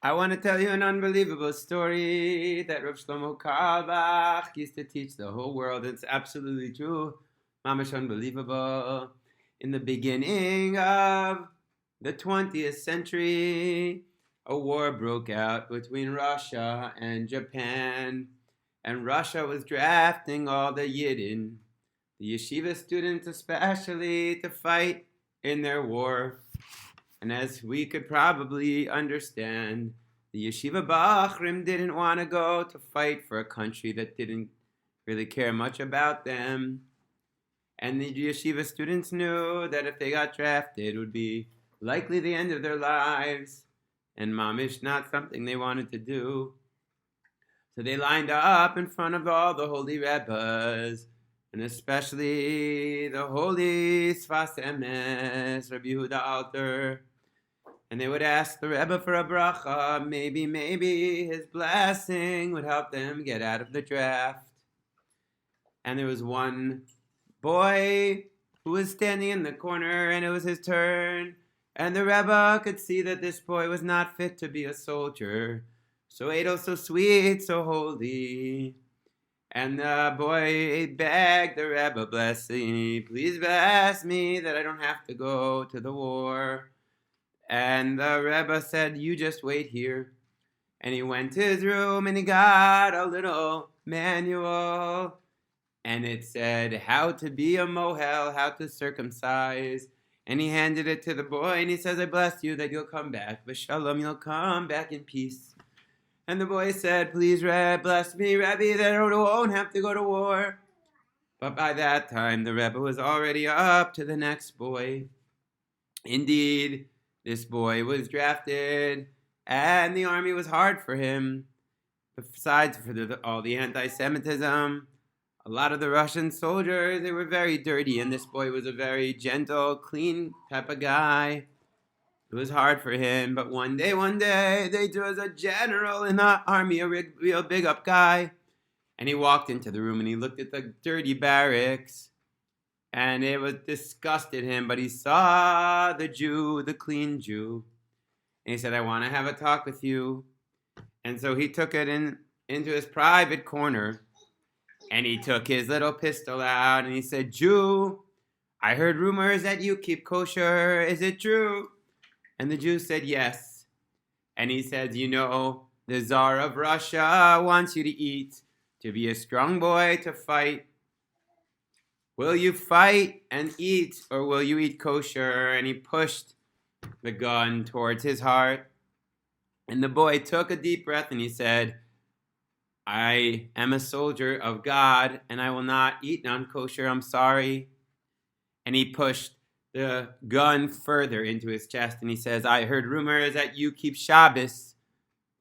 I want to tell you an unbelievable story that Rav Shlomo Carlebach used to teach the whole world. It's absolutely true. Mamish unbelievable. In the beginning of the 20th century, a war broke out between Russia and Japan. And Russia was drafting all the Yidden, the yeshiva students especially, to fight in their war. And as we could probably understand, the yeshiva bachrim didn't want to go to fight for a country that didn't really care much about them. And the yeshiva students knew that if they got drafted, it would be likely the end of their lives, and mamish not something they wanted to do. So they lined up in front of all the holy rebbes, and especially the holy Sfas Emes, Rabbi Yehuda Alter. And they would ask the Rebbe for a bracha. Maybe his blessing would help them get out of the draft. And there was one boy who was standing in the corner, and it was his turn. And the Rebbe could see that this boy was not fit to be a soldier. So edel, so sweet, so holy. And the boy begged the Rebbe, blessing, please bless me that I don't have to go to the war. And the Rebbe said, you just wait here. And he went to his room and he got a little manual. And it said how to be a mohel, how to circumcise. And he handed it to the boy and he says, I bless you that you'll come back. V'shalom, you'll come back in peace. And the boy said, please, Rebbe, bless me, Rebbe, that I won't have to go to war. But by that time, the Rebbe was already up to the next boy. Indeed, this boy was drafted, and the army was hard for him. Besides for all the anti-Semitism, a lot of the Russian soldiers, they were very dirty, and this boy was a very gentle, clean type of guy. It was hard for him, but one day, there was a general in the army, a real big up guy, and he walked into the room and he looked at the dirty barracks, and it disgusted him, but he saw the Jew, the clean Jew, and he said, I want to have a talk with you. And so he took it into his private corner, and he took his little pistol out, and he said, Jew, I heard rumors that you keep kosher. Is it true? And the Jew said, yes. And he said, you know, the Tsar of Russia wants you to eat, to be a strong boy, to fight. Will you fight and eat, or will you eat kosher? And he pushed the gun towards his heart. And the boy took a deep breath and he said, I am a soldier of God, and I will not eat non-kosher. I'm sorry. And he pushed the gun further into his chest, and he says, I heard rumors that you keep Shabbos,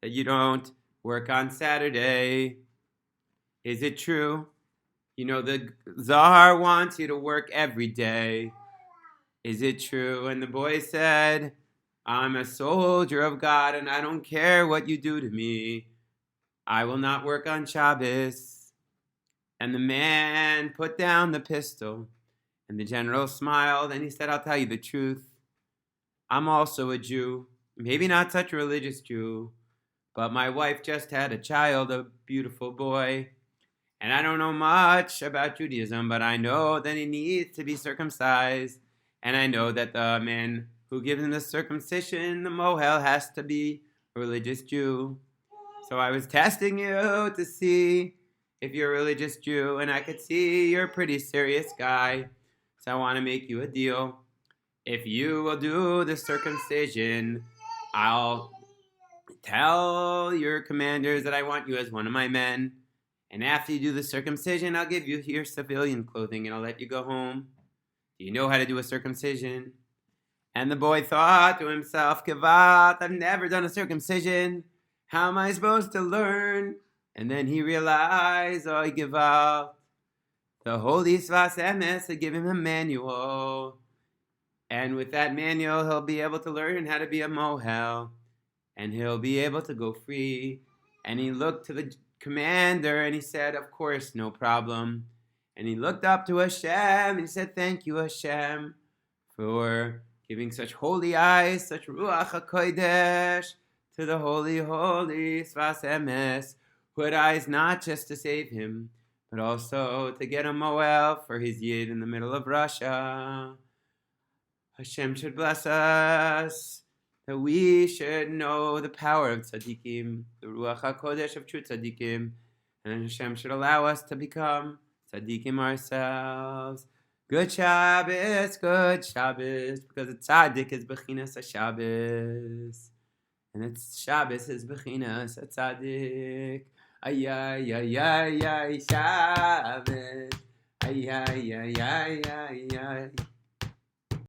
that you don't work on Saturday. Is it true? You know, the Tsar wants you to work every day. Is it true? And the boy said, I'm a soldier of God, and I don't care what you do to me. I will not work on Shabbos. And the man put down the pistol. And the general smiled, and he said, I'll tell you the truth. I'm also a Jew. Maybe not such a religious Jew, but my wife just had a child, a beautiful boy. And I don't know much about Judaism, but I know that he needs to be circumcised. And I know that the man who gives him the circumcision, the mohel, has to be a religious Jew. So I was testing you to see if you're a religious Jew, and I could see you're a pretty serious guy. So I want to make you a deal. If you will do the circumcision, I'll tell your commanders that I want you as one of my men. And after you do the circumcision, I'll give you your civilian clothing and I'll let you go home. Do you know how to do a circumcision? And the boy thought to himself, Gevalt, I've never done a circumcision. How am I supposed to learn? And then he realized, oh, Gevalt, the holy Sfas Emes had given him a manual. And with that manual, he'll be able to learn how to be a mohel. And he'll be able to go free. And he looked to the commander and he said, of course, no problem. And he looked up to Hashem and he said, thank you, Hashem, for giving such holy eyes, such Ruach Hakodesh to the holy, holy Sfas Emes, who had eyes not just to save him, but also to get him a well for his yid in the middle of Russia. Hashem should bless us, that we should know the power of tzaddikim, the Ruach Hakodesh of true tzaddikim, and Hashem should allow us to become tzaddikim ourselves. Good Shabbos, because a tzaddik is bechinas a Shabbos, and it's Shabbos is bechinas a tzaddik. Ay, ay, ay, ay, ay, Shabbos. Ay, ay, ay, ay, ay, ay.